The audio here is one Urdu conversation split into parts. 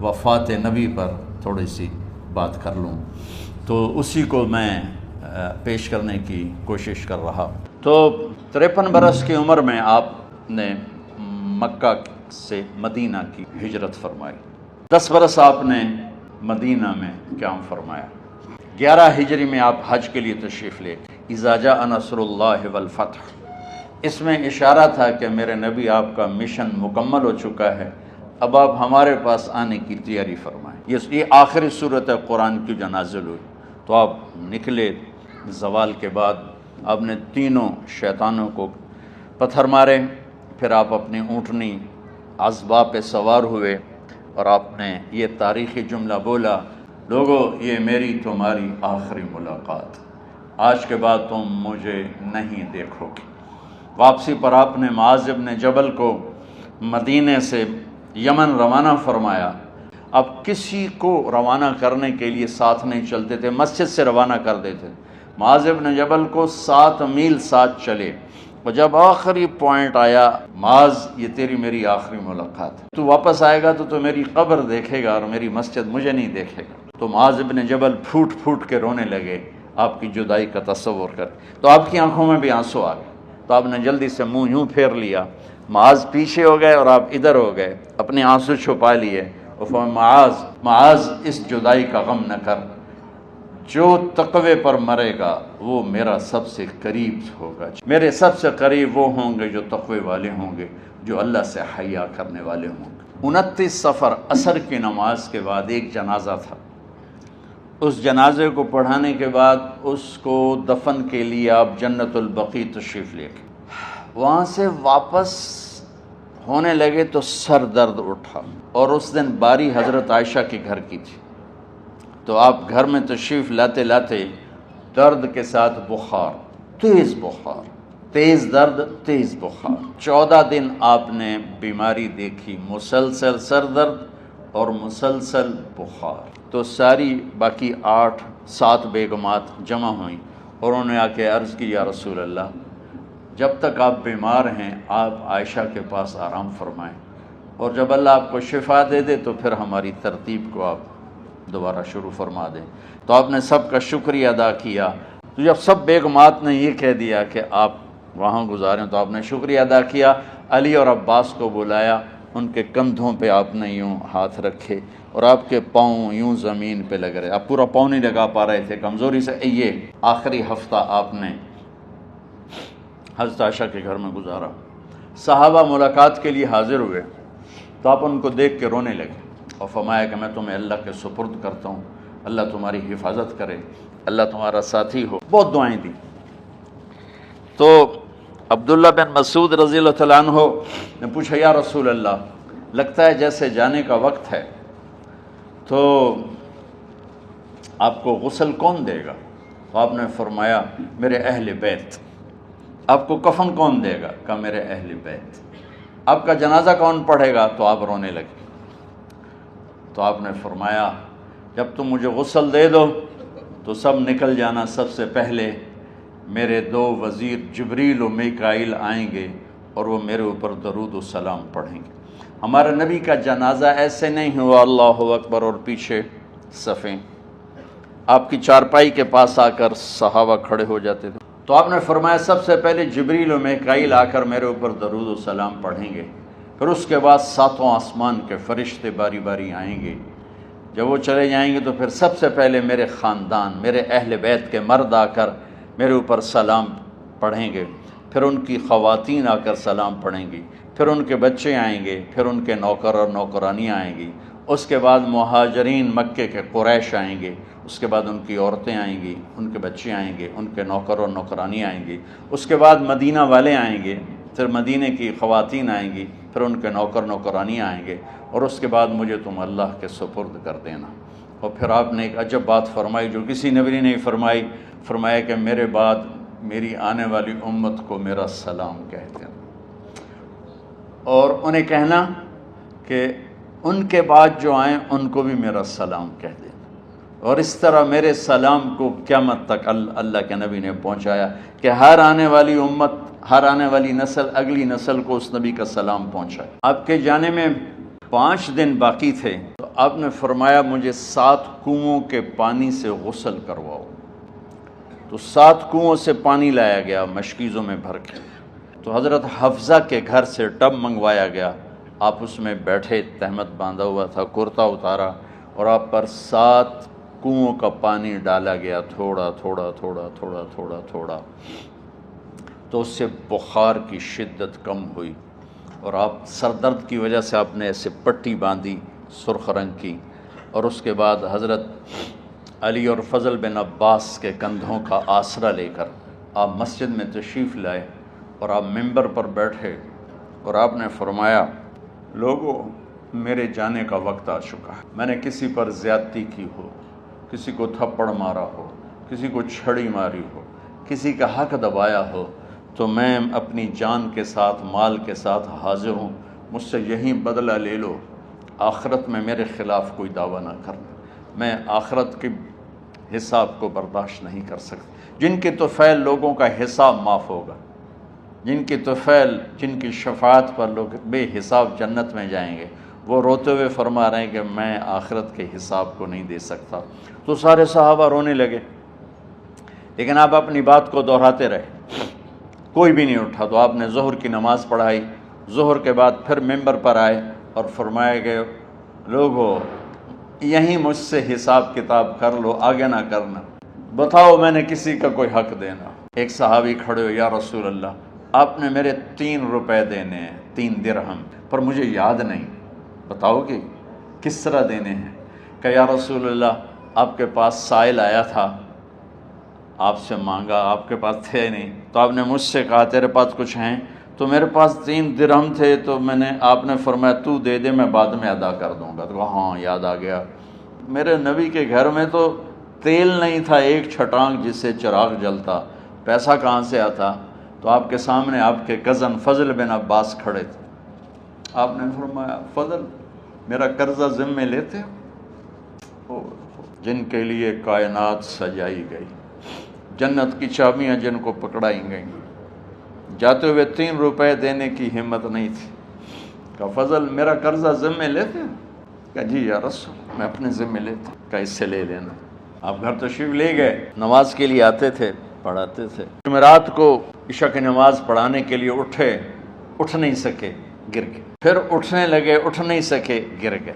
وفات نبی پر تھوڑی سی بات کر لوں، تو اسی کو میں پیش کرنے کی کوشش کر رہا۔ تو 53 برس کی عمر میں آپ نے مکہ سے مدینہ کی ہجرت فرمائی۔ 10 برس آپ نے مدینہ میں قیام فرمایا۔ 11 ہجری میں آپ حج کے لیے تشریف لے۔ اذا جاء نصر اللہ والفتح، اس میں اشارہ تھا کہ میرے نبی آپ کا مشن مکمل ہو چکا ہے، اب آپ ہمارے پاس آنے کی تیاری فرمائیں۔ یہ آخری صورت قرآن کی جو نازل ہوئی، تو آپ نکلے۔ زوال کے بعد آپ نے تینوں شیطانوں کو پتھر مارے، پھر آپ اپنی اونٹنی عذبہ پہ سوار ہوئے اور آپ نے یہ تاریخی جملہ بولا، لوگو یہ میری تمہاری آخری ملاقات، آج کے بعد تم مجھے نہیں دیکھو گے۔ واپسی پر آپ نے معاذ بن جبل کو مدینے سے یمن روانہ فرمایا۔ اب کسی کو روانہ کرنے کے لیے ساتھ نہیں چلتے تھے، مسجد سے روانہ کر دیتے۔ معاذ بن جبل کو 7 میل ساتھ چلے، اور جب آخری پوائنٹ آیا، معاذ یہ تیری میری آخری ملاقات ہے، تو واپس آئے گا تو میری قبر دیکھے گا اور میری مسجد مجھے نہیں دیکھے گا۔ تو معاذ بن جبل پھوٹ پھوٹ کے رونے لگے آپ کی جدائی کا تصور کر، تو آپ کی آنکھوں میں بھی آنسو آ گئے، تو آپ نے جلدی سے منہ یوں پھیر لیا، معاذ پیچھے ہو گئے اور آپ ادھر ہو گئے، اپنے آنسو چھپا لیے، اور فرمایا معاذ اس جدائی کا غم نہ کر، جو تقوی پر مرے گا وہ میرا سب سے قریب ہوگا، میرے سب سے قریب وہ ہوں گے جو تقوی والے ہوں گے، جو اللہ سے حیا کرنے والے ہوں گے۔ 29 صفر عصر کی نماز کے بعد ایک جنازہ تھا، اس جنازے کو پڑھانے کے بعد اس کو دفن کے لیے آپ جنت البقیع تشریف لے گئے۔ وہاں سے واپس ہونے لگے تو سر درد اٹھا، اور اس دن باری حضرت عائشہ کے گھر کی تھی، تو آپ گھر میں تشریف لاتے لاتے درد کے ساتھ بخار، تیز درد، تیز بخار، 14 دن آپ نے بیماری دیکھی، مسلسل سر درد اور مسلسل بخار۔ تو ساری باقی 7 بیگمات جمع ہوئیں اور انہوں نے آ کے عرض کی، یا رسول اللہ، جب تک آپ بیمار ہیں آپ عائشہ کے پاس آرام فرمائیں، اور جب اللہ آپ کو شفا دے دے تو پھر ہماری ترتیب کو آپ دوبارہ شروع فرما دیں۔ تو آپ نے سب کا شکریہ ادا کیا۔ تو جب سب بیگمات نے یہ کہہ دیا کہ آپ وہاں گزاریں، تو آپ نے شکریہ ادا کیا، علی اور عباس کو بلایا، ان کے کندھوں پہ آپ نے یوں ہاتھ رکھے اور آپ کے پاؤں یوں زمین پہ لگ رہے، آپ پورا پاؤں نہیں لگا پا رہے تھے کمزوری سے۔ یہ آخری ہفتہ آپ نے حضرت عائشہ کے گھر میں گزارا۔ صحابہ ملاقات کے لیے حاضر ہوئے، تو آپ ان کو دیکھ کے رونے لگے اور فرمایا کہ میں تمہیں اللہ کے سپرد کرتا ہوں، اللہ تمہاری حفاظت کرے، اللہ تمہارا ساتھی ہو۔ بہت دعائیں دی۔ تو عبداللہ بن مسعود رضی اللہ تعالیٰ عنہ نے پوچھا، یا رسول اللہ، لگتا ہے جیسے جانے کا وقت ہے، تو آپ کو غسل کون دے گا؟ تو آپ نے فرمایا، میرے اہل بیت۔ آپ کو کفن کون دے گا؟ کہا میرے اہل بیت۔ آپ کا جنازہ کون پڑھے گا؟ تو آپ رونے لگے۔ تو آپ نے فرمایا، جب تم مجھے غسل دے دو تو سب نکل جانا، سب سے پہلے میرے 2 وزیر جبریل و میکائیل آئیں گے اور وہ میرے اوپر درود و سلام پڑھیں گے۔ ہمارے نبی کا جنازہ ایسے نہیں ہوا اللہ اکبر اور پیچھے صفیں، آپ کی چارپائی کے پاس آ کر صحابہ کھڑے ہو جاتے تھے۔ تو آپ نے فرمایا، سب سے پہلے جبریل و میکائیل آ کر میرے اوپر درود و سلام پڑھیں گے، پھر اس کے بعد 7 آسمان کے فرشتے باری باری آئیں گے۔ جب وہ چلے جائیں گے تو پھر سب سے پہلے میرے خاندان، میرے اہل بیت کے مرد آ کر میرے اوپر سلام پڑھیں گے، پھر ان کی خواتین آ کر سلام پڑھیں گی، پھر ان کے بچے آئیں گے، پھر ان کے نوکر اور نوکرانیاں آئیں گی، اس کے بعد مہاجرین مکے کے قریش آئیں گے، اس کے بعد ان کی عورتیں آئیں گی، ان کے بچے آئیں گے، ان کے نوکر اور نوکرانی آئیں گی، اس کے بعد مدینہ والے آئیں گے، پھر مدینہ کی خواتین آئیں گی، پھر ان کے نوکر نوکرانی آئیں گے، اور اس کے بعد مجھے تم اللہ کے سپرد کر دینا۔ اور پھر آپ نے ایک عجب بات فرمائی جو کسی نبی نے نہیں فرمائی، فرمایا کہ میرے بعد میری آنے والی امت کو میرا سلام کہہ دینا، اور انہیں کہنا کہ ان کے بعد جو آئیں ان کو بھی میرا سلام کہہ دینا۔ اور اس طرح میرے سلام کو قیامت تک اللہ کے نبی نے پہنچایا کہ ہر آنے والی امت، ہر آنے والی نسل، اگلی نسل کو اس نبی کا سلام پہنچائے۔ آپ کے جانے میں 5 دن باقی تھے، تو آپ نے فرمایا مجھے 7 کنوؤں کے پانی سے غسل کرواؤ۔ تو 7 کنوؤں سے پانی لایا گیا مشکیزوں میں بھر کے، تو حضرت حفصہ کے گھر سے ٹب منگوایا گیا، آپ اس میں بیٹھے، تہمت باندھا ہوا تھا، کرتا اتارا، اور آپ پر 7 کنوؤں کا پانی ڈالا گیا، تھوڑا تھوڑا تھوڑا تھوڑا تھوڑا تھوڑا، تو اس سے بخار کی شدت کم ہوئی، اور آپ سر درد کی وجہ سے آپ نے ایسے پٹی باندھی سرخ رنگ کی، اور اس کے بعد حضرت علی اور فضل بن عباس کے کندھوں کا آسرا لے کر آپ مسجد میں تشریف لائے، اور آپ ممبر پر بیٹھے، اور آپ نے فرمایا لوگوں میرے جانے کا وقت آ چکا ہے، میں نے کسی پر زیادتی کی ہو، کسی کو تھپڑ مارا ہو، کسی کو چھڑی ماری ہو، کسی کا حق دبایا ہو، تو میں اپنی جان کے ساتھ مال کے ساتھ حاضر ہوں، مجھ سے یہیں بدلہ لے لو، آخرت میں میرے خلاف کوئی دعویٰ نہ کرنا، میں آخرت کے حساب کو برداشت نہیں کر سکتا۔ جن کے طفیل لوگوں کا حساب معاف ہوگا، جن کی طفیل، جن کی شفاعت پر لوگ بے حساب جنت میں جائیں گے، وہ روتے ہوئے فرما رہے ہیں کہ میں آخرت کے حساب کو نہیں دے سکتا۔ تو سارے صحابہ رونے لگے، لیکن آپ اپنی بات کو دہراتے رہے، کوئی بھی نہیں اٹھا۔ تو آپ نے ظہر کی نماز پڑھائی، ظہر کے بعد پھر ممبر پر آئے اور فرمایا کہ لوگوں یہیں مجھ سے حساب کتاب کر لو، آگے نہ کرنا، بتاؤ میں نے کسی کا کوئی حق دینا۔ ایک صحابی کھڑے ہو، یا رسول اللہ آپ نے میرے 3 روپے دینے ہیں، 3 درہم، پر مجھے یاد نہیں، بتاؤ کہ کس طرح دینے ہیں؟ کہ یا رسول اللہ آپ کے پاس سائل آیا تھا، آپ سے مانگا، آپ کے پاس تھے نہیں، تو آپ نے مجھ سے کہا تیرے پاس کچھ ہیں؟ تو میرے پاس 3 درہم تھے، تو آپ نے فرمایا تو دے دے، میں بعد میں ادا کر دوں گا۔ تو کہا ہاں یاد آ گیا، میرے نبی کے گھر میں تو تیل نہیں تھا ایک چھٹانگ جس سے چراغ جلتا، پیسہ کہاں سے آتا؟ تو آپ کے سامنے آپ کے کزن فضل بن عباس کھڑے تھے، آپ نے فرمایا فضل میرا قرضہ ذمے لیتے ہو؟ جن کے لیے کائنات سجائی گئی، جنت کی چابیاں جن کو پکڑائی گئیں، جاتے ہوئے 3 روپے دینے کی ہمت نہیں تھی۔ کہا فضل میرا قرضہ ذمے لیتے ہو؟ کہا جی یا رسول میں اپنے ذمے لیتا ہوں۔ کہا اس سے لے لینا۔ آپ گھر تشریف لے گئے، نماز کے لیے آتے تھے، پڑھاتے تھے۔ جمعرات کو عشاء کی نماز پڑھانے کے لیے اٹھے، اٹھ نہیں سکے، گر گئے، پھر اٹھنے لگے، اٹھ نہیں سکے، گر گئے،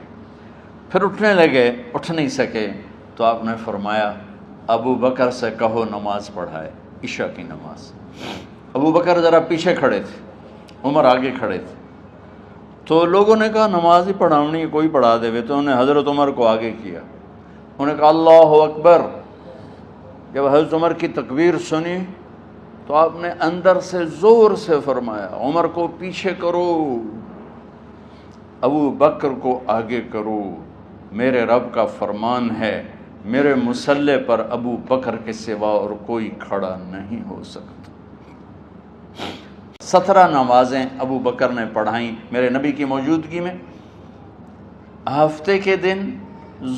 پھر اٹھنے لگے، اٹھ نہیں سکے، تو آپ نے فرمایا ابو بکر سے کہو نماز پڑھائے، عشاء کی نماز۔ ابو بکر ذرا پیچھے کھڑے تھے، عمر آگے کھڑے تھے، تو لوگوں نے کہا نماز ہی پڑھاؤنی ہے، کوئی پڑھا دے، تو انہوں نے حضرت عمر کو آگے کیا، انہوں نے کہا اللہ اکبر۔ جب حضرت عمر کی تکبیر سنی تو آپ نے اندر سے زور سے فرمایا عمر کو پیچھے کرو، ابو بکر کو آگے کرو، میرے رب کا فرمان ہے میرے مصلی پر ابو بکر کے سوا اور کوئی کھڑا نہیں ہو سکتا۔ 17 نمازیں ابو بکر نے پڑھائیں میرے نبی کی موجودگی میں۔ ہفتے کے دن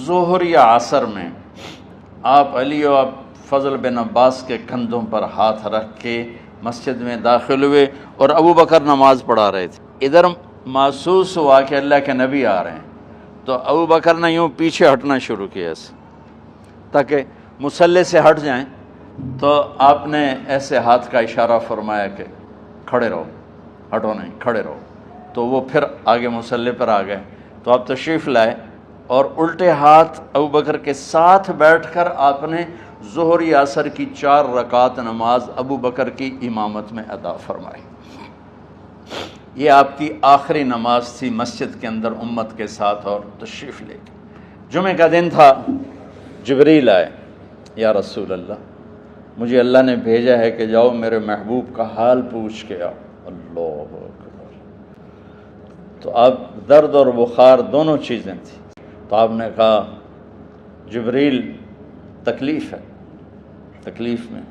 ظہر یا عصر میں آپ علی اور فضل بن عباس کے کندھوں پر ہاتھ رکھ کے مسجد میں داخل ہوئے اور ابو بکر نماز پڑھا رہے تھے۔ ادھر محسوس ہوا کہ اللہ کے نبی آ رہے ہیں، تو ابو بکر نے یوں پیچھے ہٹنا شروع کیا ایسے تاکہ مصلی سے ہٹ جائیں، تو آپ نے ایسے ہاتھ کا اشارہ فرمایا کہ کھڑے رہو، ہٹو نہیں، کھڑے رہو، تو وہ پھر آگے مصلی پر آ گئے۔ تو آپ تشریف لائے اور الٹے ہاتھ ابو بکر کے ساتھ بیٹھ کر آپ نے ظہر یا عصر کی 4 رکعت نماز ابو بکر کی امامت میں ادا فرمائی۔ یہ آپ کی آخری نماز تھی مسجد کے اندر امت کے ساتھ اور تشریف لے کے۔ جمعہ کا دن تھا، جبریل آئے، یا رسول اللہ مجھے اللہ نے بھیجا ہے کہ جاؤ میرے محبوب کا حال پوچھ کے آؤ۔ اللہ اکبر۔ تو آپ درد اور بخار دونوں چیزیں تھیں، تو آپ نے کہا جبریل تکلیف ہے، تکلیف میں۔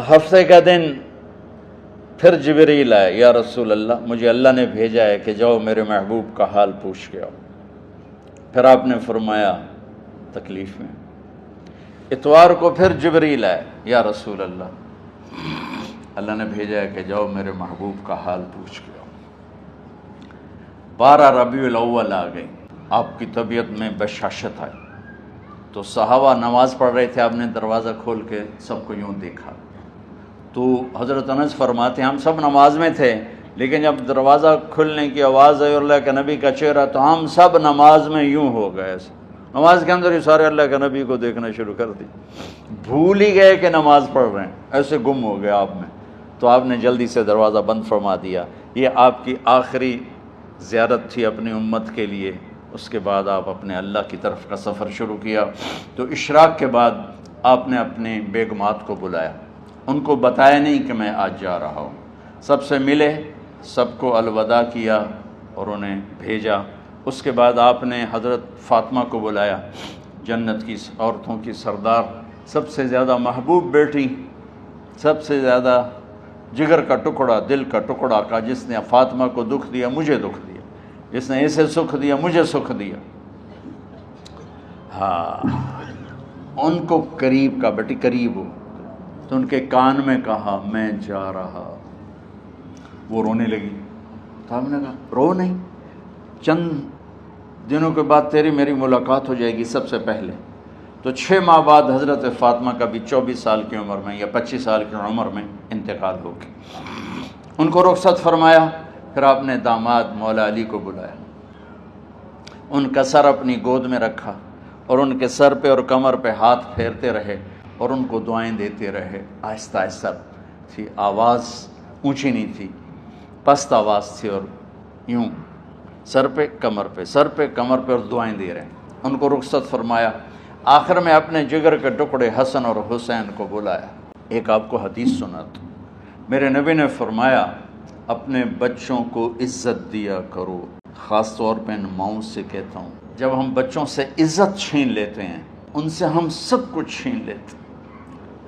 ہفتے کا دن پھر جبریل آئے، یا رسول اللہ مجھے اللہ نے بھیجا ہے کہ جاؤ میرے محبوب کا حال پوچھ کے آؤ۔ پھر آپ نے فرمایا تکلیف میں۔ اتوار کو پھر جبریل آئے، یا رسول اللہ اللہ نے بھیجا ہے کہ جاؤ میرے محبوب کا حال پوچھ کے آؤ۔ 12 ربیع الاول آ گئی، آپ کی طبیعت میں بشاشت آئی. تو صحابہ نماز پڑھ رہے تھے، آپ نے دروازہ کھول کے سب کو یوں دیکھا. تو حضرت انس فرماتے ہیں ہم سب نماز میں تھے، لیکن جب دروازہ کھلنے کی آواز آئی اور اللہ کے نبی کا چہرہ، تو ہم سب نماز میں یوں ہو گئے. نماز کے اندر ہی سارے اللہ کے نبی کو دیکھنا شروع کر دی، بھول ہی گئے کہ نماز پڑھ رہے ہیں، ایسے گم ہو گئے آپ میں. تو آپ نے جلدی سے دروازہ بند فرما دیا. یہ آپ کی آخری زیارت تھی اپنی امت کے لیے. اس کے بعد آپ اپنے اللہ کی طرف کا سفر شروع کیا. تو اشراق کے بعد آپ نے اپنے بیگمات کو بلایا، ان کو بتایا نہیں کہ میں آج جا رہا ہوں. سب سے ملے، سب کو الوداع کیا اور انہیں بھیجا. اس کے بعد آپ نے حضرت فاطمہ کو بلایا، جنت کی عورتوں کی سردار، سب سے زیادہ محبوب بیٹی، سب سے زیادہ جگر کا ٹکڑا، دل کا ٹکڑا کا، جس نے فاطمہ کو دکھ دیا مجھے دکھ دیا، جس نے اسے سکھ دیا مجھے سکھ دیا. ہاں، ان کو قریب کا، بیٹی قریب ہو. تو ان کے کان میں کہا میں جا رہا. وہ رونے لگی. تو ہم نے کہا رو نہیں، چند دنوں کے بعد تیری میری ملاقات ہو جائے گی سب سے پہلے. تو 6 ماہ بعد حضرت فاطمہ کا بھی 24 سال کی عمر میں یا 25 سال کی عمر میں انتقال ہو گیا. ان کو رخصت فرمایا. پھر آپ نے داماد مولا علی کو بلایا، ان کا سر اپنی گود میں رکھا اور ان کے سر پہ اور کمر پہ ہاتھ پھیرتے رہے اور ان کو دعائیں دیتے رہے. آہستہ آہستہ تھی، آواز اونچی نہیں تھی، پست آواز تھی، اور یوں سر پہ کمر پہ، سر پہ کمر پہ، اور دعائیں دے رہے ہیں. ان کو رخصت فرمایا. آخر میں اپنے جگر کے ٹکڑے حسن اور حسین کو بلایا. ایک آپ کو حدیث سناتا ہوں. میرے نبی نے فرمایا اپنے بچوں کو عزت دیا کرو. خاص طور پہ ان ماؤں سے کہتا ہوں، جب ہم بچوں سے عزت چھین لیتے ہیں، ان سے ہم سب کچھ چھین لیتے ہیں.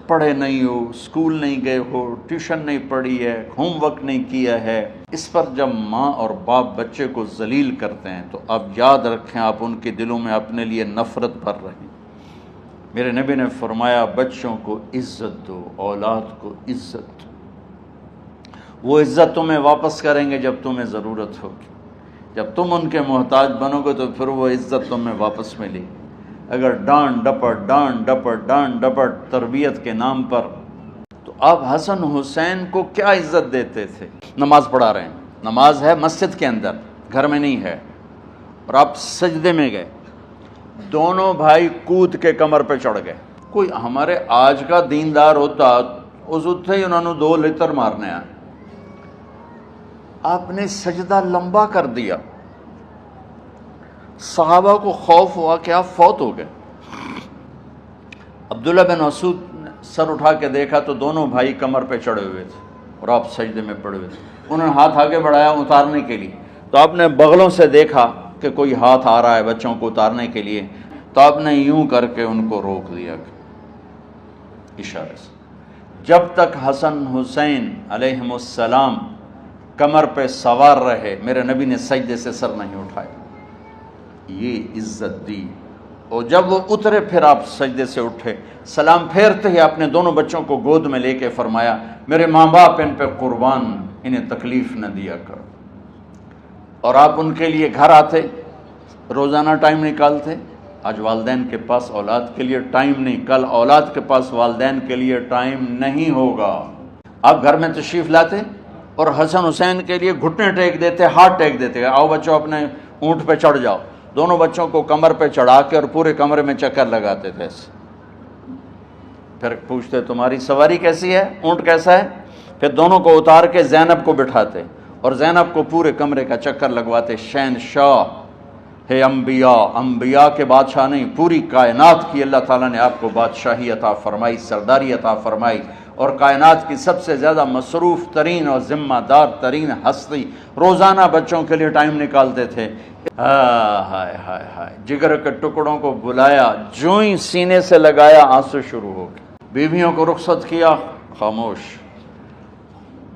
پڑھے نہیں ہو، اسکول نہیں گئے ہو، ٹیوشن نہیں پڑھی ہے، ہوم ورک نہیں کیا ہے، اس پر جب ماں اور باپ بچے کو ذلیل کرتے ہیں تو اب یاد رکھیں آپ ان کے دلوں میں اپنے لیے نفرت بھر رہے ہیں. میرے نبی نے فرمایا بچوں کو عزت دو، اولاد کو عزت دو. وہ عزت تمہیں واپس کریں گے جب تمہیں ضرورت ہوگی. جب تم ان کے محتاج بنو گے تو پھر وہ عزت تمہیں واپس ملے گی. اگر ڈانٹ ڈپٹ تربیت کے نام پر، تو آپ حسن حسین کو کیا عزت دیتے تھے؟ نماز پڑھا رہے ہیں، نماز ہے مسجد کے اندر، گھر میں نہیں ہے، اور آپ سجدے میں گئے، دونوں بھائی کود کے کمر پہ چڑھ گئے. کوئی ہمارے آج کا دیندار ہوتا اس اٹھے ہی انہوں نے 2 لتر مارنے آئے. آپ نے سجدہ لمبا کر دیا. صحابہ کو خوف ہوا کہ آپ فوت ہو گئے. عبداللہ بن مسعود نے سر اٹھا کے دیکھا تو دونوں بھائی کمر پہ چڑھے ہوئے تھے اور آپ سجدے میں پڑے ہوئے تھے. انہوں نے ہاتھ آگے بڑھایا اتارنے کے لیے، تو آپ نے بغلوں سے دیکھا کہ کوئی ہاتھ آ رہا ہے بچوں کو اتارنے کے لیے، تو آپ نے یوں کر کے ان کو روک دیا اشارے سے. جب تک حسن حسین علیہم السلام کمر پہ سوار رہے، میرے نبی نے سجدے سے سر نہیں اٹھایا. یہ عزت دی. اور جب وہ اترے پھر آپ سجدے سے اٹھے، سلام پھیرتے ہی آپ نے دونوں بچوں کو گود میں لے کے فرمایا میرے ماں باپ ان پہ قربان، انہیں تکلیف نہ دیا کرو. اور آپ ان کے لیے گھر آتے، روزانہ ٹائم نکالتے. آج والدین کے پاس اولاد کے لیے ٹائم نہیں، کل اولاد کے پاس والدین کے لیے ٹائم نہیں ہوگا. آپ گھر میں تشریف لاتے اور حسن حسین کے لیے گھٹنے ٹیک دیتے، ہاتھ ٹیک دیتے، آؤ بچوں اپنے اونٹ پہ چڑھ جاؤ. دونوں بچوں کو کمر پہ چڑھا کے اور پورے کمرے میں چکر لگاتے تھے. پھر پوچھتے تمہاری سواری کیسی ہے، اونٹ کیسا ہے؟ پھر دونوں کو اتار کے زینب کو بٹھاتے اور زینب کو پورے کمرے کا چکر لگواتے. شہنشاہ ہے انبیاء، انبیاء کے بادشاہ نہیں، پوری کائنات کی اللہ تعالیٰ نے آپ کو بادشاہی عطا فرمائی، سرداری عطا فرمائی، اور کائنات کی سب سے زیادہ مصروف ترین اور ذمہ دار ترین ہستی روزانہ بچوں کے لیے ٹائم نکالتے تھے. ہائے ہائے ہائے، جگر کے ٹکڑوں کو بلایا، جو ہی سینے سے لگایا آنسو شروع ہو گئے. بیویوں کو رخصت کیا، خاموش.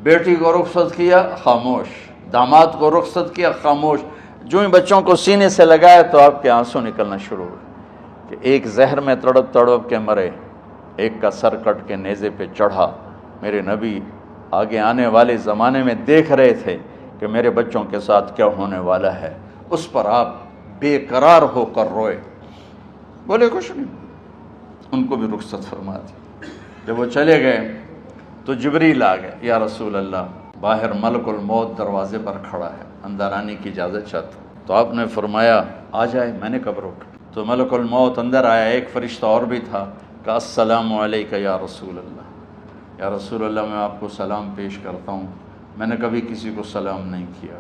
بیٹی کو رخصت کیا، خاموش. داماد کو رخصت کیا، خاموش. جو ہی بچوں کو سینے سے لگایا تو آپ کے آنسو نکلنا شروع ہوئے کہ ایک زہر میں تڑپ تڑپ کے مرے، ایک کا سر کٹ کے نیزے پہ چڑھا. میرے نبی آگے آنے والے زمانے میں دیکھ رہے تھے کہ میرے بچوں کے ساتھ کیا ہونے والا ہے. اس پر آپ بے قرار ہو کر روئے، بولے کچھ نہیں، ان کو بھی رخصت فرما دی۔ جب وہ چلے گئے تو جبریل آ گئے، یا رسول اللہ باہر ملک الموت دروازے پر کھڑا ہے، اندر آنے کی اجازت چاہتا ہوں۔ تو آپ نے فرمایا آ جائے، میں نے کب روکا؟ تو ملک الموت اندر آیا، ایک فرشتہ اور بھی تھا، کہا السلام علیکہ یا رسول اللہ، یا رسول اللہ میں آپ کو سلام پیش کرتا ہوں، میں نے کبھی کسی کو سلام نہیں کیا۔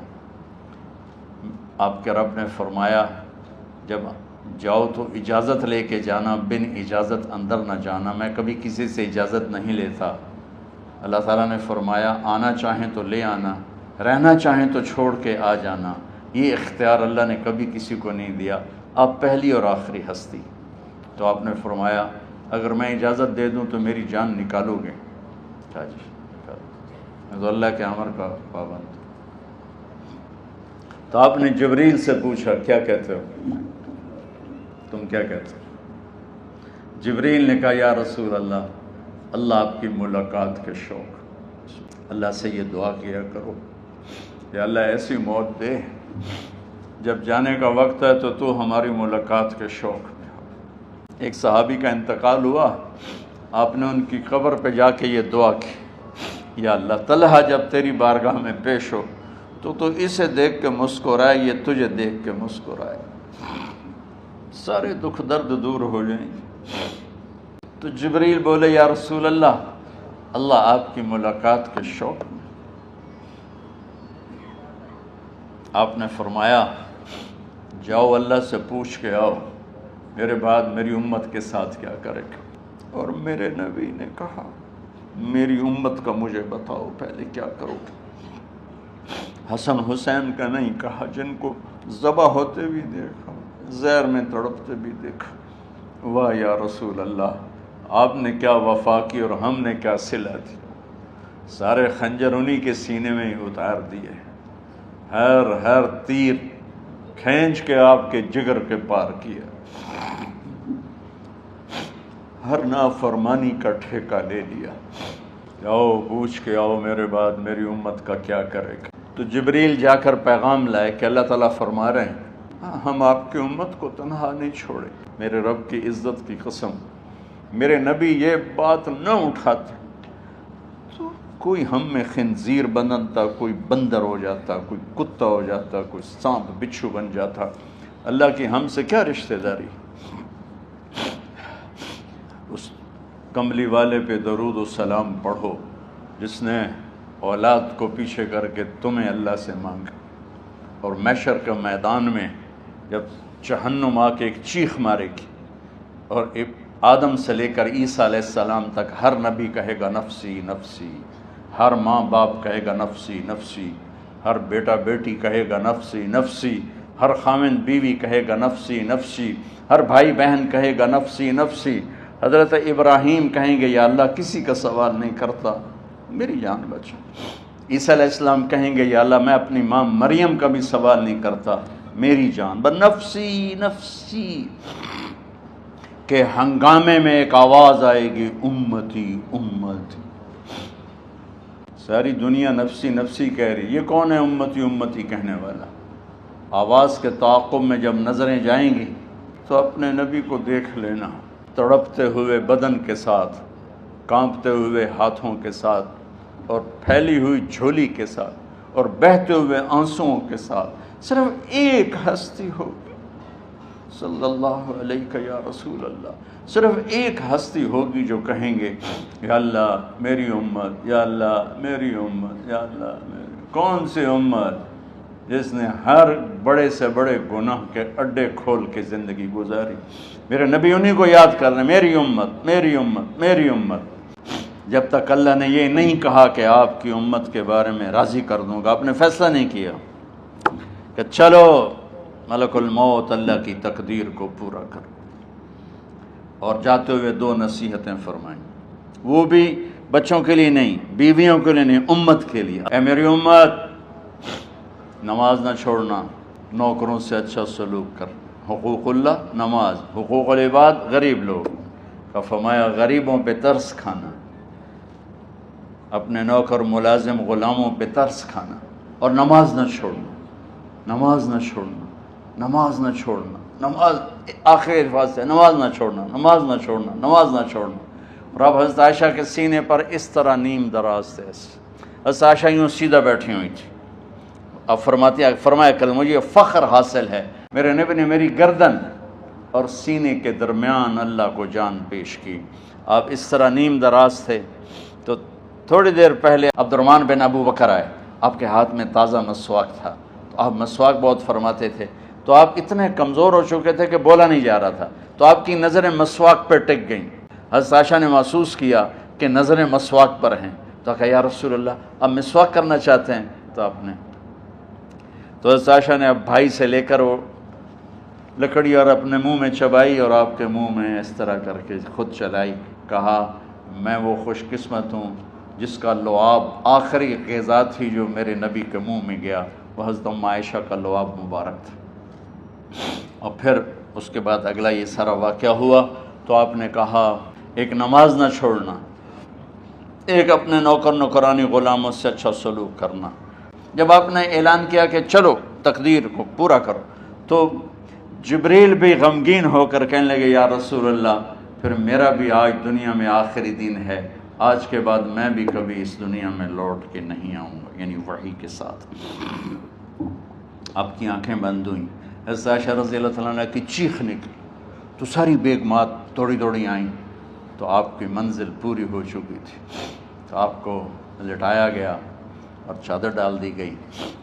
آپ کے رب نے فرمایا جب جاؤ تو اجازت لے کے جانا، بن اجازت اندر نہ جانا، میں کبھی کسی سے اجازت نہیں لیتا۔ اللہ تعالیٰ نے فرمایا آنا چاہیں تو لے آنا، رہنا چاہیں تو چھوڑ کے آ جانا، یہ اختیار اللہ نے کبھی کسی کو نہیں دیا، آپ پہلی اور آخری ہستی۔ تو آپ نے فرمایا اگر میں اجازت دے دوں تو میری جان نکالو گے؟ کہا جی میں تو اللہ کے امر کا پابند۔ تو آپ نے جبریل سے پوچھا کیا کہتے ہو، تم کیا کہتے ہو؟ جبریل نے کہا یا رسول اللہ، اللہ آپ کی ملاقات کے شوق، اللہ سے یہ دعا کیا کرو یا اللہ ایسی موت دے جب جانے کا وقت ہے تو ہماری ملاقات کے شوق میں ہو۔ ایک صحابی کا انتقال ہوا، آپ نے ان کی قبر پہ جا کے یہ دعا کی، یا اللہ طلحہ جب تیری بارگاہ میں پیش ہو تو اسے دیکھ کے مسکرائے، یہ تجھے دیکھ کے مسکرائے، سارے دکھ درد دور ہو جائیں۔ تو جبریل بولے یا رسول اللہ، اللہ آپ کی ملاقات کے شوق میں۔ آپ نے فرمایا جاؤ اللہ سے پوچھ کے آؤ میرے بعد میری امت کے ساتھ کیا کرے گا۔ اور میرے نبی نے کہا میری امت کا مجھے بتاؤ پہلے کیا کرو گے۔ حسن حسین کا نہیں کہا، جن کو ذبح ہوتے بھی دیکھا، زہر میں تڑپتے بھی دیکھا۔ واہ یا رسول اللہ، آپ نے کیا وفا کی اور ہم نے کیا صلہ دی، سارے خنجر انہی کے سینے میں ہی اتار دیے، ہر تیر کھینچ کے آپ کے جگر کے پار کیا، ہر نافرمانی کا ٹھیکہ لے لیا۔ جاؤ پوچھ کے آؤ میرے بعد میری امت کا کیا کرے گا۔ تو جبریل جا کر پیغام لائے کہ اللہ تعالیٰ فرما رہے ہیں ہم آپ کی امت کو تنہا نہیں چھوڑے، میرے رب کی عزت کی قسم میرے نبی یہ بات نہ اٹھاتے تو کوئی ہم میں خنزیر بنتا، کوئی بندر ہو جاتا، کوئی کتا ہو جاتا، کوئی سانپ بچھو بن جاتا، اللہ کی ہم سے کیا رشتہ داری۔ اس کملی والے پہ درود و سلام پڑھو جس نے اولاد کو پیچھے کر کے تمہیں اللہ سے مانگا، اور محشر کے میدان میں جب جہنم آ کے ایک چیخ مارے گی اور آدم سے لے کر عیسیٰ علیہ السلام تک ہر نبی کہے گا نفسی نفسی، ہر ماں باپ کہے گا نفسی نفسی، ہر بیٹا بیٹی کہے گا نفسی نفسی، ہر خاوند بیوی کہے گا نفسی نفسی، ہر بھائی بہن کہے گا نفسی نفسی۔ حضرت ابراہیم کہیں گے یا اللہ کسی کا سوال نہیں کرتا، میری جان بچا۔ عیسیٰ علیہ السلام کہیں گے یا اللہ میں اپنی ماں مریم کا بھی سوال نہیں کرتا، میری جان بس نفسی نفسی۔ کہ ہنگامے میں ایک آواز آئے گی امتی امتی، ساری دنیا نفسی نفسی کہہ رہی، یہ کون ہے امتی امتی کہنے والا؟ آواز کے تعاقب میں جب نظریں جائیں گی تو اپنے نبی کو دیکھ لینا، تڑپتے ہوئے بدن کے ساتھ، کانپتے ہوئے ہاتھوں کے ساتھ، اور پھیلی ہوئی جھولی کے ساتھ، اور بہتے ہوئے آنسوؤں کے ساتھ، صرف ایک ہستی ہوگی، صلی اللہ علیہ یا رسول اللہ، صرف ایک ہستی ہوگی جو کہیں گے یا اللہ میری امت، یا اللہ میری امت، یا اللہ میری۔ کون سی امت؟ جس نے ہر بڑے سے بڑے گناہ کے اڈے کھول کے زندگی گزاری۔ میرے نبی انہی کو یاد کر رہے، میری امت میری امت میری امت۔ جب تک اللہ نے یہ نہیں کہا کہ آپ کی امت کے بارے میں راضی کر دوں گا، آپ نے فیصلہ نہیں کیا کہ چلو ملک الموت اللہ کی تقدیر کو پورا کر، اور جاتے ہوئے دو نصیحتیں فرمائیں، وہ بھی بچوں کے لیے نہیں، بیویوں کے لیے نہیں، امت کے لیے۔ اے میری امت، نماز نہ چھوڑنا، نوکروں سے اچھا سلوک کر، حقوق اللہ نماز، حقوق العباد غریب لوگ کا فرمایا غریبوں پہ ترس کھانا، اپنے نوکر ملازم غلاموں پہ ترس کھانا، اور نماز نہ چھوڑنا، نماز نہ چھوڑنا۔ نماز نہ چھوڑنا، نماز آخری الفاظ سے، نماز نہ چھوڑنا، نماز نہ چھوڑنا، نماز نہ چھوڑنا۔ اور اب حضرت عائشہ کے سینے پر اس طرح نیم دراز تھے، حضرت عائشہ یوں سیدھا بیٹھی ہوئی تھی۔ اب فرمایا کریں مجھے فخر حاصل ہے، میرے نبی نے میری گردن اور سینے کے درمیان اللہ کو جان پیش کی۔ آپ اس طرح نیم دراز تھے۔ تو تھوڑی دیر پہلے عبد الرحمن بن ابو بکر آئے، آپ کے ہاتھ میں تازہ مسواک تھا، تو آپ مسواک بہت فرماتے تھے، تو آپ اتنے کمزور ہو چکے تھے کہ بولا نہیں جا رہا تھا، تو آپ کی نظریں مسواک پہ ٹک گئیں۔ حضرت عائشہ نے محسوس کیا کہ نظریں مسواک پر ہیں، تو کہا یا رسول اللہ اب مسواک کرنا چاہتے ہیں؟ تو حضرت عائشہ نے اب بھائی سے لے کر وہ لکڑی اور اپنے منہ میں چبائی اور آپ کے منہ میں اس طرح کر کے خود چلائی، کہا میں وہ خوش قسمت ہوں جس کا لعاب آخری غذا تھی جو میرے نبی کے منہ میں گیا، وہ حضرت ام عائشہ کا لعاب مبارک تھا۔ اور پھر اس کے بعد اگلا یہ سارا واقعہ ہوا، تو آپ نے کہا ایک نماز نہ چھوڑنا، ایک اپنے نوکر نوکرانی غلاموں سے اچھا سلوک کرنا۔ جب آپ نے اعلان کیا کہ چلو تقدیر کو پورا کرو، تو جبریل بھی غمگین ہو کر کہنے لگے یا رسول اللہ پھر میرا بھی آج دنیا میں آخری دن ہے، آج کے بعد میں بھی کبھی اس دنیا میں لوٹ کے نہیں آؤں گا، یعنی وحی کے ساتھ۔ آپ کی آنکھیں بند ہوئیں، حضرت عائشہ رضی اللہ تعالیٰ عنہ کی چیخ نکلی، تو ساری بیگمات دوڑی آئیں، تو آپ کی منزل پوری ہو چکی تھی، تو آپ کو لٹایا گیا اور چادر ڈال دی گئی۔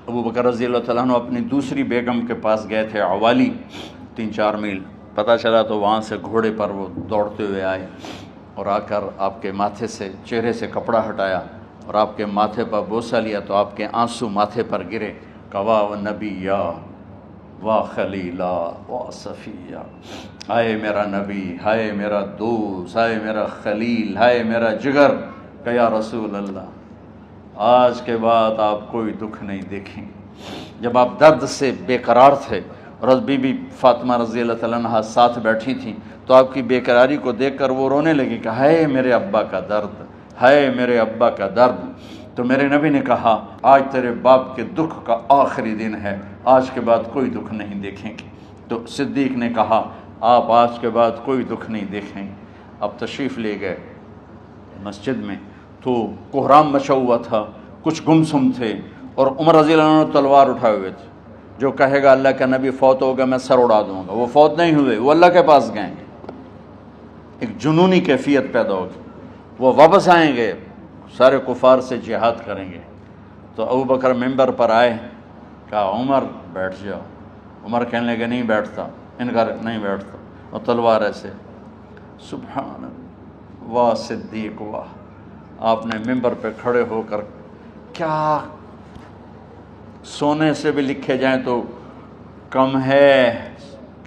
ابو بکر رضی اللہ تعالیٰ عنہ اپنی دوسری بیگم کے پاس گئے تھے عوالی، 3-4 میل، پتہ چلا تو وہاں سے گھوڑے پر وہ دوڑتے ہوئے آئے اور آ کر آپ کے ماتھے سے چہرے سے کپڑا ہٹایا اور آپ کے ماتھے پر بوسہ لیا، تو آپ کے آنسو ماتھے پر گرے، کہ واہ نبیّا واہ خلیلا واہ صفیہ، ہائے میرا نبی، ہائے میرا دوست، ہائے میرا خلیل، ہائے میرا جگر، کہ یا رسول اللہ آج کے بعد آپ کوئی دکھ نہیں دیکھیں گے۔ جب آپ درد سے بے قرار تھے اور بی بی فاطمہ رضی اللہ تعالیٰ عنہ ساتھ بیٹھی تھیں، تو آپ کی بے قراری کو دیکھ کر وہ رونے لگی کہ ہائے میرے ابا کا درد، ہائے میرے ابا کا درد۔ تو میرے نبی نے کہا آج تیرے باپ کے دکھ کا آخری دن ہے، آج کے بعد کوئی دکھ نہیں دیکھیں گے۔ تو صدیق نے کہا آپ آج کے بعد کوئی دکھ نہیں دیکھیں گے۔ اب تشریف لے گئے مسجد میں، تو کوہرام مچا ہوا تھا، کچھ گمسم تھے، اور عمر رضی اللہ عنہ تلوار اٹھائے ہوئے تھے، جو کہے گا اللہ کا نبی فوت ہوگا میں سر اڑا دوں گا، وہ فوت نہیں ہوئے، وہ اللہ کے پاس گئے۔ ایک جنونی کیفیت پیدا ہوگی، وہ واپس آئیں گے، سارے کفار سے جہاد کریں گے۔ تو ابو بکر ممبر پر آئے، کہا عمر بیٹھ جاؤ۔ عمر کہنے لگے نہیں بیٹھتا، انکار نہیں بیٹھتا، اور تلوار ایسے، سبحان اللہ، واہ صدیق واہ۔ آپ نے ممبر پہ کھڑے ہو کر، کیا سونے سے بھی لکھے جائیں تو کم ہے،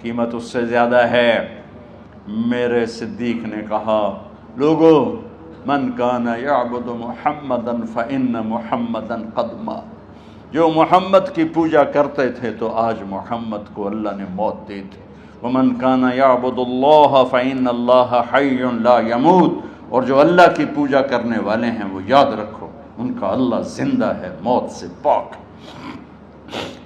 قیمت اس سے زیادہ ہے۔ میرے صدیق نے کہا لوگو من کان یعبد محمدا فإن محمدا قد مات، جو محمد کی پوجا کرتے تھے تو آج محمد کو اللہ نے موت دی تھی۔ ومن کان یعبد اللہ فإن اللہ حی لا یموت، اور جو اللہ کی پوجا کرنے والے ہیں وہ یاد رکھو ان کا اللہ زندہ ہے، موت سے پاک۔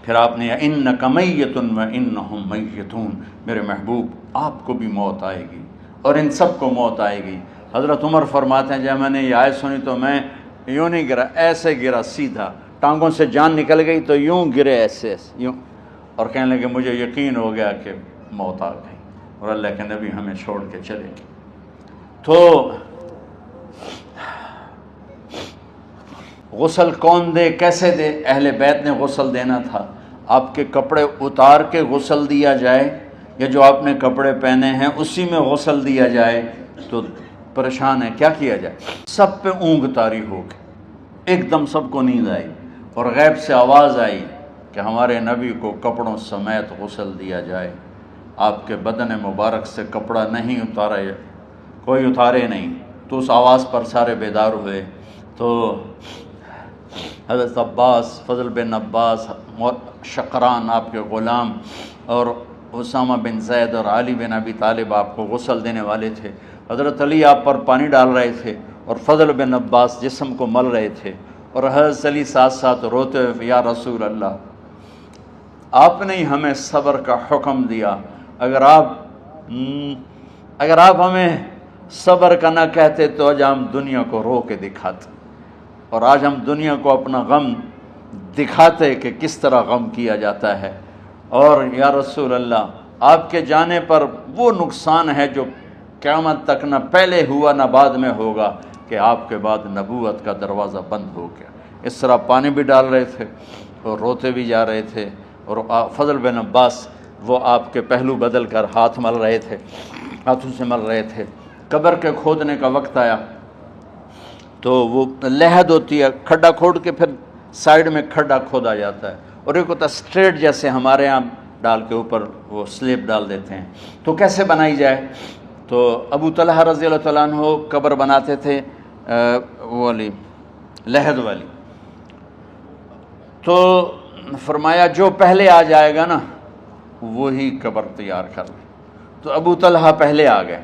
پھر آپ نے انک میت وانہم میتون، میرے محبوب آپ کو بھی موت آئے گی اور ان سب کو موت آئے گی۔ حضرت عمر فرماتے ہیں جب میں نے یہ آیت سنی تو میں یوں نہیں گرا، ایسے گرا سیدھا، ٹانگوں سے جان نکل گئی تو یوں گرے ایسے یوں، اور کہنے لگے مجھے یقین ہو گیا کہ موت آ گئی اور اللہ کے نبی ہمیں چھوڑ کے چلے گئے۔ تو غسل کون دے، کیسے دے؟ اہل بیت نے غسل دینا تھا۔ آپ کے کپڑے اتار کے غسل دیا جائے یا جو آپ نے کپڑے پہنے ہیں اسی میں غسل دیا جائے؟ تو پریشان ہے، کیا کیا جائے؟ سب پہ اونگ طاری ہو گئی، ایک دم سب کو نیند آئی اور غیب سے آواز آئی کہ ہمارے نبی کو کپڑوں سمیت غسل دیا جائے۔ آپ کے بدن مبارک سے کپڑا نہیں اتارا، کوئی اتارے نہیں۔ تو اس آواز پر سارے بیدار ہوئے۔ تو حضرت عباس، فضل بن عباس، شقران آپ کے غلام، اور اسامہ بن زید اور علی بن ابی طالب آپ کو غسل دینے والے تھے۔ حضرت علی آپ پر پانی ڈال رہے تھے اور فضل بن عباس جسم کو مل رہے تھے، اور حضرت علی ساتھ ساتھ روتے ہوئے یا رسول اللہ آپ نے ہی ہمیں صبر کا حکم دیا، اگر آپ ہمیں صبر کا نہ کہتے تو آج ہم دنیا کو رو کے دکھاتے، اور آج ہم دنیا کو اپنا غم دکھاتے کہ کس طرح غم کیا جاتا ہے۔ اور یا رسول اللہ، آپ کے جانے پر وہ نقصان ہے جو قیامت تک نہ پہلے ہوا نہ بعد میں ہوگا، کہ آپ کے بعد نبوت کا دروازہ بند ہو گیا۔ اس طرح پانی بھی ڈال رہے تھے اور روتے بھی جا رہے تھے، اور فضل بن عباس وہ آپ کے پہلو بدل کر ہاتھ مل رہے تھے، ہاتھوں سے مل رہے تھے۔ قبر کے کھودنے کا وقت آیا تو وہ لحد ہوتی ہے، کھڈا کھود کے پھر سائیڈ میں کھڈا کھودا جاتا ہے، اور ایک ہوتا اسٹریٹ جیسے ہمارے یہاں ڈال کے اوپر وہ سلیب ڈال دیتے ہیں، تو کیسے بنائی جائے؟ تو ابو طلحہ رضی اللہ تعالیٰ عنہ قبر بناتے تھے وہ والی لحد والی، تو فرمایا جو پہلے آ جائے گا نا وہی قبر تیار کر لے۔ تو ابو طلحہ پہلے آ گئے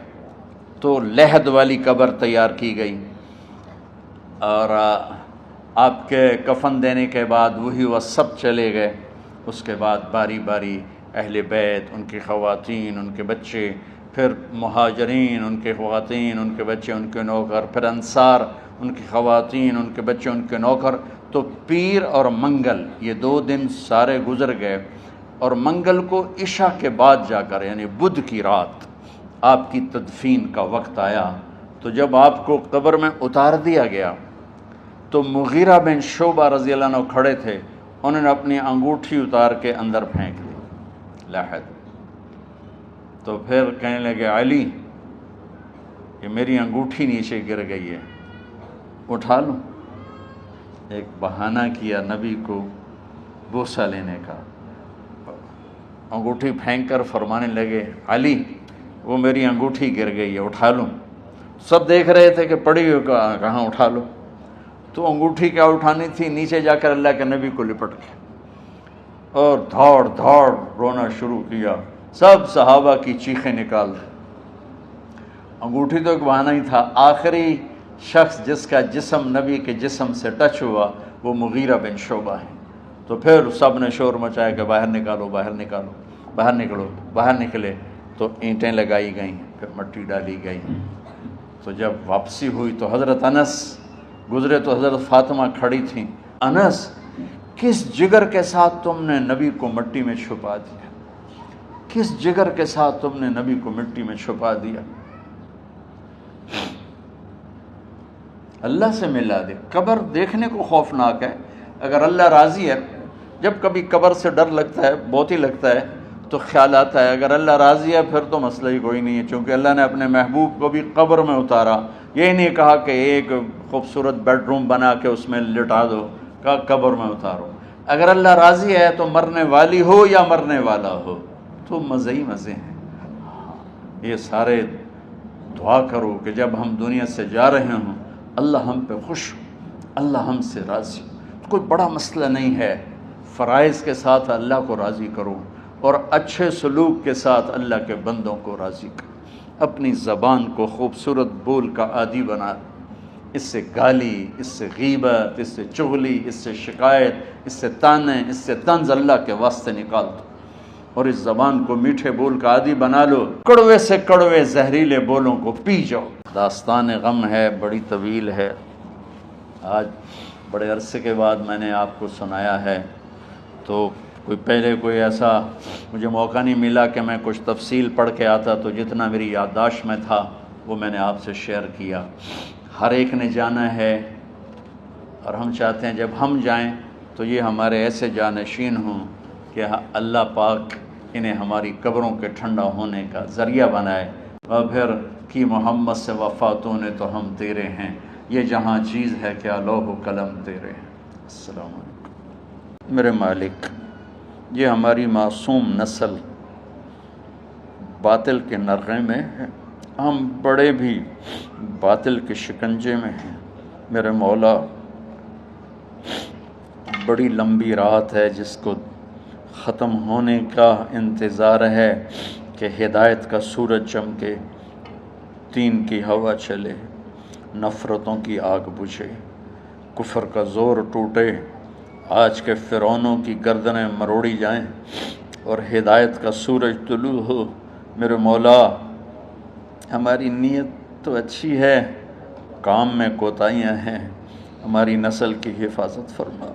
تو لحد والی قبر تیار کی گئی، اور آپ کے کفن دینے کے بعد وہی وہ سب چلے گئے۔ اس کے بعد باری باری اہل بیت، ان کی خواتین، ان کے بچے، پھر مہاجرین، ان کے خواتین، ان کے بچے، ان کے نوکر، پھر انصار، ان کی خواتین، ان کے بچے، ان کے نوکر۔ تو پیر اور منگل یہ 2 دن سارے گزر گئے، اور منگل کو عشاء کے بعد جا کر یعنی بدھ کی رات آپ کی تدفین کا وقت آیا۔ تو جب آپ کو قبر میں اتار دیا گیا تو مغیرہ بن شعبہ رضی اللہ عنہ کھڑے تھے، انہوں نے اپنی انگوٹھی اتار کے اندر پھینک دی لحد۔ تو پھر کہنے لگے علی کہ میری انگوٹھی نیچے گر گئی ہے، اٹھا لوں؟ ایک بہانہ کیا نبی کو بوسہ لینے کا، انگوٹھی پھینک کر فرمانے لگے علی وہ میری انگوٹھی گر گئی ہے، اٹھا لوں؟ سب دیکھ رہے تھے کہ پڑی ہوئی کہاں، اٹھا لو۔ تو انگوٹھی کیا اٹھانی تھی، نیچے جا کر اللہ کے نبی کو لپٹ کے اور دھاڑ دھاڑ رونا شروع کیا، سب صحابہ کی چیخیں نکال دی۔ انگوٹھی تو ایک بہانہ ہی تھا، آخری شخص جس کا جسم نبی کے جسم سے ٹچ ہوا وہ مغیرہ بن شعبہ ہے۔ تو پھر سب نے شور مچایا کہ باہر نکالو، باہر نکالو، باہر نکلو۔ باہر نکلے تو اینٹیں لگائی گئیں، پھر مٹی ڈالی گئی۔ تو جب واپسی ہوئی تو حضرت انس گزرے تو حضرت فاطمہ کھڑی تھیں، انس کس جگر کے ساتھ تم نے نبی کو مٹی میں چھپا دیا، کس جگر کے ساتھ تم نے نبی کو مٹی میں چھپا دیا؟ اللہ سے ملا دے۔ قبر دیکھنے کو خوفناک ہے، اگر اللہ راضی ہے، جب کبھی قبر سے ڈر لگتا ہے، بہت ہی لگتا ہے، تو خیال آتا ہے اگر اللہ راضی ہے پھر تو مسئلہ ہی کوئی نہیں ہے، چونکہ اللہ نے اپنے محبوب کو بھی قبر میں اتارا، یہ نہیں کہا کہ ایک خوبصورت بیڈ روم بنا کے اس میں لٹا دو، کہا قبر میں اتارو۔ اگر اللہ راضی ہے تو مرنے والی ہو یا مرنے والا ہو تو مزے ہی مزے ہیں۔ یہ سارے دعا کرو کہ جب ہم دنیا سے جا رہے ہوں اللہ ہم پہ خوش ہو، اللہ ہم سے راضی ہو۔ کوئی بڑا مسئلہ نہیں ہے، فرائض کے ساتھ اللہ کو راضی کرو اور اچھے سلوک کے ساتھ اللہ کے بندوں کو راضی کرو۔ اپنی زبان کو خوبصورت بول کا عادی بنا، اس سے گالی، اس سے غیبت، اس سے چغلی، اس سے شکایت، اس سے تانے، اس سے طنز اللہ کے واسطے نکال دو، اور اس زبان کو میٹھے بول کا عادی بنا لو، کڑوے سے کڑوے زہریلے بولوں کو پی جاؤ۔ داستان غم ہے، بڑی طویل ہے، آج بڑے عرصے کے بعد میں نے آپ کو سنایا ہے، تو کوئی ایسا مجھے موقع نہیں ملا کہ میں کچھ تفصیل پڑھ کے آتا، تو جتنا میری یادداشت میں تھا وہ میں نے آپ سے شیئر کیا۔ ہر ایک نے جانا ہے، اور ہم چاہتے ہیں جب ہم جائیں تو یہ ہمارے ایسے جانشین ہوں کہ اللہ پاک انہیں ہماری قبروں کے ٹھنڈا ہونے کا ذریعہ بنائے، اور پھر کی محمد سے وفاتوں نے تو ہم تیرے ہیں، یہ جہاں چیز ہے کیا لوح و قلم تیرے ہیں۔ السلام علیکم۔ میرے مالک، یہ ہماری معصوم نسل باطل کے نرغے میں ہے، ہم بڑے بھی باطل کے شکنجے میں ہیں۔ میرے مولا، بڑی لمبی رات ہے جس کو ختم ہونے کا انتظار ہے کہ ہدایت کا سورج چمکے، دین کی ہوا چلے، نفرتوں کی آگ بجھے، کفر کا زور ٹوٹے، آج کے فرعونوں کی گردنیں مروڑی جائیں اور ہدایت کا سورج طلوع ہو۔ میرے مولا ہماری نیت تو اچھی ہے، کام میں کوتاہیاں ہیں، ہماری نسل کی حفاظت فرما،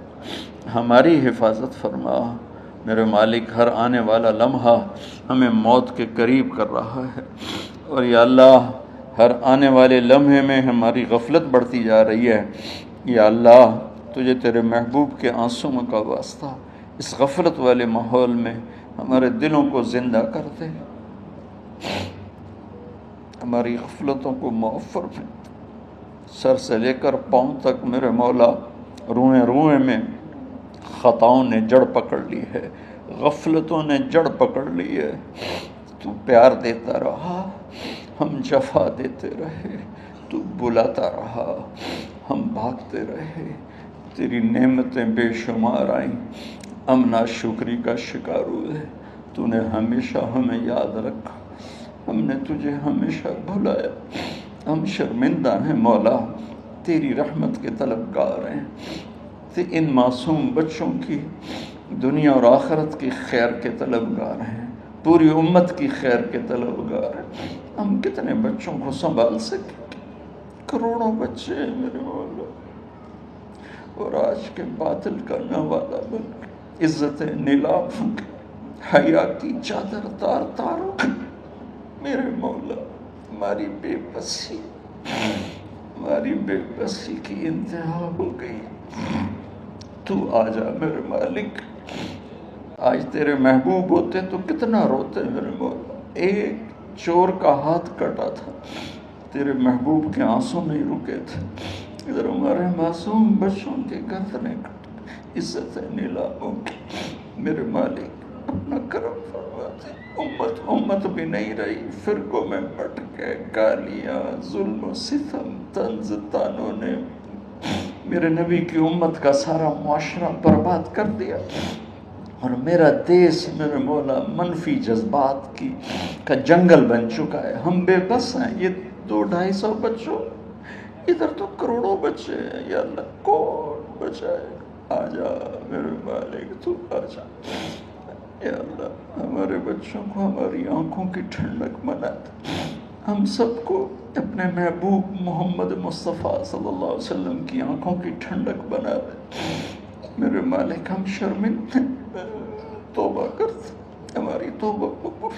ہماری حفاظت فرما۔ میرے مالک ہر آنے والا لمحہ ہمیں موت کے قریب کر رہا ہے، اور یا اللہ ہر آنے والے لمحے میں ہماری غفلت بڑھتی جا رہی ہے۔ یا اللہ تجھے تیرے محبوب کے آنسوں کا واسطہ اس غفلت والے ماحول میں ہمارے دلوں کو زندہ کر دے، ہماری غفلتوں کو معاف فرما۔ سر سے لے کر پاؤں تک میرے مولا روئیں روئیں میں خطاؤں نے جڑ پکڑ لی ہے، غفلتوں نے جڑ پکڑ لی ہے۔ تو پیار دیتا رہا، ہم جفا دیتے رہے، تو بلاتا رہا، ہم بھاگتے رہے۔ تیری نعمتیں بے شمار آئیں، ہم ناشکری کا شکار ہوئے۔ تو نے ہمیشہ ہمیں یاد رکھا، ہم نے تجھے ہمیشہ بھلایا۔ ہم شرمندہ ہیں مولا، تیری رحمت کے طلبگار ہیں، ان معصوم بچوں کی دنیا اور آخرت کی خیر کے طلبگار ہیں، پوری امت کی خیر کے طلبگار ہیں۔ ہم کتنے بچوں کو سنبھال سکیں؟ کروڑوں بچے ہیں میرے مولا، اور آج کے باطل کا نوالا بن کے عزتیں نیلام ہو کے حیا کی چادر تار تار ہو کے میرے مولا ہماری بے بسی کی انتہا ہو گئی۔ تو آجا میرے مالک، آج تیرے محبوب ہوتے تو کتنا روتے میرے مولا۔ ایک چور کا ہاتھ کٹا تھا، تیرے محبوب کے آنسوں نہیں رکے تھے، ادھر ہمارے معصوم بچوں کے گردنیں کٹ، عزتیں نیلام ہو گئی۔ میرے مالک اپنا کرم فرما دے۔ امت بھی نہیں رہی، فرقوں میں بٹ گئے، گالیاں، ظلم و ستم، طنز تانوں نے میرے نبی کی امت کا سارا معاشرہ برباد کر دیا، اور میرا دیس میرے مولا منفی جذبات کا جنگل بن چکا ہے۔ ہم بے بس ہیں، یہ 200-250 بچوں، ادھر تو کروڑوں بچے ہیں۔ یا اللہ کون بچائے؟ آجا میرے مالک، تو آجا یا اللہ، ہمارے بچوں کو ہماری آنکھوں کی ٹھنڈک بنا دے، ہم سب کو اپنے محبوب محمد مصطفیٰ صلی اللہ علیہ وسلم کی آنکھوں کی ٹھنڈک بنا دے۔ میرے مالک ہم شرمندہ ہیں، توبہ کرتے، ہماری توبہ قبول۔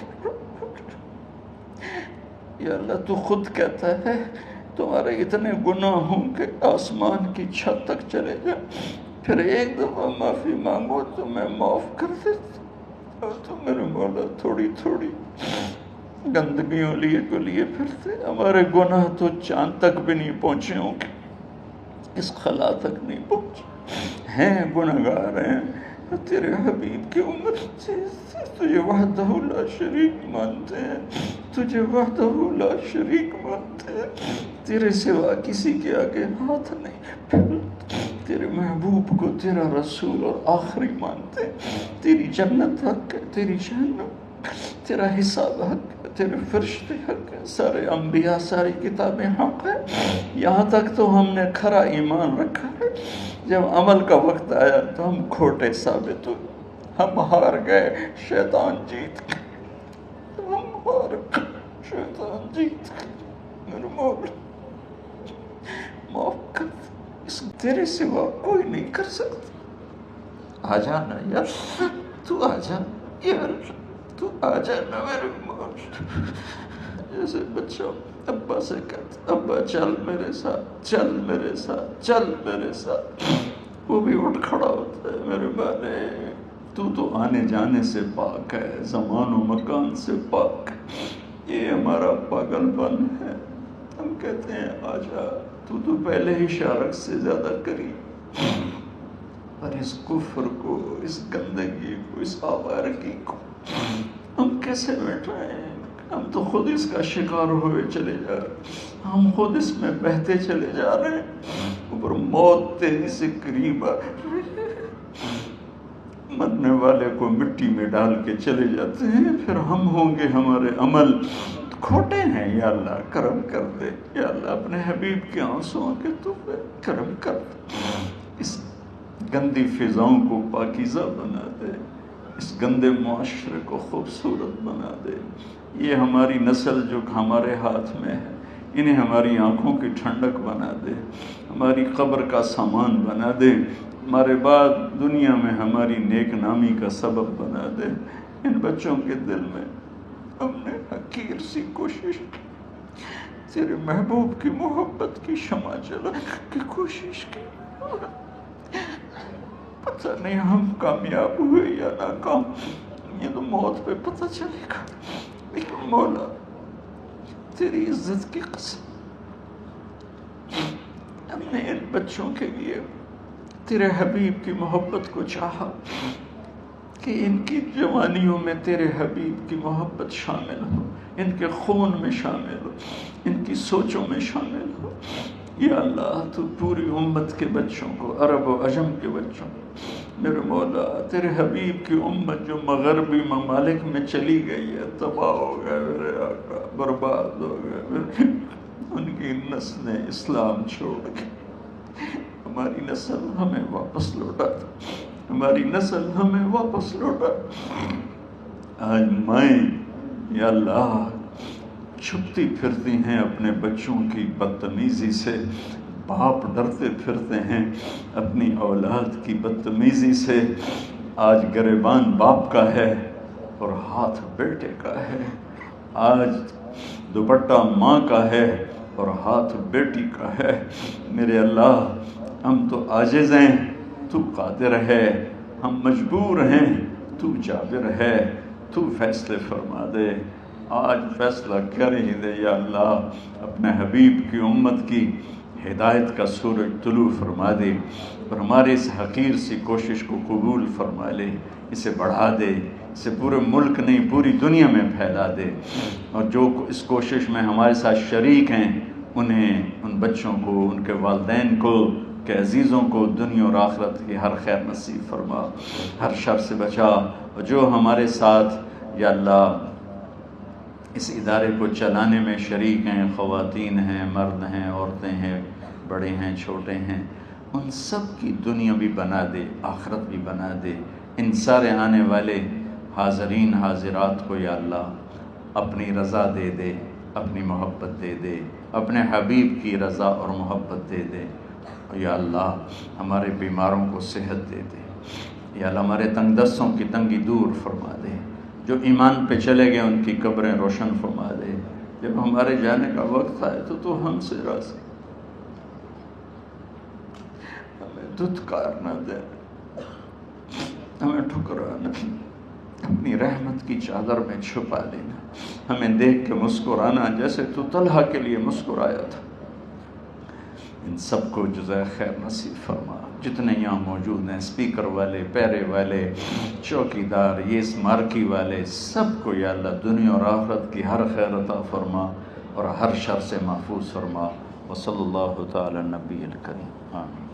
یا اللہ تو خود کہتا ہے تمہارے اتنے گناہ ہوں کہ آسمان کی چھت تک چلے جائیں، پھر ایک دفعہ معافی مانگو تو میں معاف کر دیتا۔ اور تو میرے مولا تھوڑی تھوڑی گندگیوں لیے پھرتے، ہمارے گناہ تو چاند تک بھی نہیں پہنچے ہوں گے، اس خلا تک نہیں پہنچے ہیں، گنہگار ہیں۔ تیرے حبیب کی امت تجھے وحدہ لا شریک مانتے ہیں، تجھے وحدہ لا شریک مانتے ہیں، تیرے سوا کسی کے آگے ہاتھ نہیں پھیلتے، تیرے محبوب کو تیرا رسول اور آخری مانتے ہیں۔ تیری جنت حق ہے، تیری جہنم، تیرا حساب حق ہے، تیرے فرشتے حق ہے، سارے انبیاء ساری کتابیں حق ہے۔ یہاں تک تو ہم نے کھرا ایمان رکھا ہے، جب عمل کا وقت آیا تو ہم کھوٹے ثابت ہوئے، ہم ہار گئے، شیطان جیت گئے، ہم ہار گئے، شیطان جیت گئے۔ میرے مولا معاف کر دے، اس تیرے سوا کوئی نہیں کر سکتا۔ آ جانا یا اللہ، تو آ جا یا اللہ، تو آ جانا میرے مولا۔ جیسے بچہ ابا سے کہتا، ابا چل میرے ساتھ، چل میرے ساتھ، چل میرے ساتھ، وہ بھی اٹھ کھڑا ہوتا ہے۔ میرے مالک تو آنے جانے سے پاک ہے، زمان و مکان سے پاک ہے، یہ ہمارا پاگل پن ہے۔ ہم کہتے ہیں آجا، تو پہلے ہی شارک سے زیادہ قریب، پر اس کفر کو، اس گندگی کو، اس آوارگی کو ہم کیسے بیٹھائیں؟ ہم تو خود اس کا شکار ہوئے چلے جا رہے ہیں، ہم خود اس میں بہتے چلے جا رہے ہیں، اوپر موت تیزی سے قریب آ رہی ہے، مرنے والے کو مٹی میں ڈال کے چلے جاتے ہیں، پھر ہم ہوں گے ہمارے عمل کھوٹے ہیں۔ یا اللہ کرم کر دے، یا اللہ اپنے حبیب کے آنسوں کے تو پہ کرم کر دے، اس گندی فضاؤں کو پاکیزہ بنا دے، اس گندے معاشرے کو خوبصورت بنا دے۔ یہ ہماری نسل جو ہمارے ہاتھ میں ہے، انہیں ہماری آنکھوں کی ٹھنڈک بنا دے، ہماری قبر کا سامان بنا دے، ہمارے بعد دنیا میں ہماری نیک نامی کا سبب بنا دے۔ ان بچوں کے دل میں ہم نے حقیر سی کوشش کی، تیرے محبوب کی محبت کی شمع جلا کی کوشش کی، پتہ نہیں ہم کامیاب ہوئے یا ناکام، یہ تو موت پہ پتہ چلے گا، لیکن مولا تیری عزت کی قسم ہم نے ان بچوں کے لیے تیرے حبیب کی محبت کو چاہا کہ ان کی جوانیوں میں تیرے حبیب کی محبت شامل ہو، ان کے خون میں شامل ہو، ان کی سوچوں میں شامل ہو۔ یا اللہ تو پوری امت کے بچوں کو، عرب و عجم کے بچوں کو، میرے مولا تیرے حبیب کی امت جو مغربی ممالک میں چلی گئی ہے، تباہ ہو گئے میرے آقا، برباد ہو گئے، ان کی نسلیں اسلام چھوڑ کے، ہماری نسل ہمیں واپس لوٹا، ہماری نسل ہمیں واپس لوٹا۔ آج مائیں یا اللہ چھپتی پھرتی ہیں اپنے بچوں کی بدتمیزی سے، باپ ڈرتے پھرتے ہیں اپنی اولاد کی بدتمیزی سے۔ آج گریبان باپ کا ہے اور ہاتھ بیٹے کا ہے، آج دوپٹہ ماں کا ہے اور ہاتھ بیٹی کا ہے۔ میرے اللہ ہم تو عاجز ہیں، تو قادر ہے، ہم مجبور ہیں، تو جابر ہے، تو فیصلے فرما دے۔ آج فیصلہ کر ہی دے یا اللہ، اپنے حبیب کی امت کی ہدایت کا سورج طلوع فرما دے اور ہماری اس حقیر سی کوشش کو قبول فرما لے، اسے بڑھا دے، اسے پورے ملک نہیں پوری دنیا میں پھیلا دے، اور جو اس کوشش میں ہمارے ساتھ شریک ہیں انہیں، ان بچوں کو، ان کے والدین کو، کہ عزیزوں کو دنیا اور آخرت کی ہر خیر نصیب فرما، ہر شر سے بچا۔ اور جو ہمارے ساتھ یا اللہ اس ادارے کو چلانے میں شریک ہیں، خواتین ہیں، مرد ہیں، عورتیں ہیں، بڑے ہیں، چھوٹے ہیں، ان سب کی دنیا بھی بنا دے، آخرت بھی بنا دے۔ ان سارے آنے والے حاضرین حاضرات کو یا اللہ اپنی رضا دے دے، اپنی محبت دے دے، اپنے حبیب کی رضا اور محبت دے دے۔ یا اللہ ہمارے بیماروں کو صحت دے دے، یا اللہ ہمارے تنگ دستوں کی تنگی دور فرما دے، جو ایمان پہ چلے گئے ان کی قبریں روشن فرما دے۔ جب ہمارے جانے کا وقت آئے تو ہم سے راضی، ہمیں دھتکار نہ دے، ہمیں ٹھکرانا، اپنی رحمت کی چادر میں چھپا لینا، ہمیں دیکھ کے مسکرانا جیسے تو طلحہ کے لیے مسکرایا تھا۔ ان سب کو جزائے خیر نصیب فرما۔ جتنے یہاں موجود ہیں، اسپیکر والے، پیرے والے، چوکیدار، یہ اس مارکی والے، سب کو یا اللہ دنیا اور آخرت کی ہر خیر عطا فرما اور ہر شر سے محفوظ فرما۔ وصلی اللہ تعالی نبی الکریم، آمین۔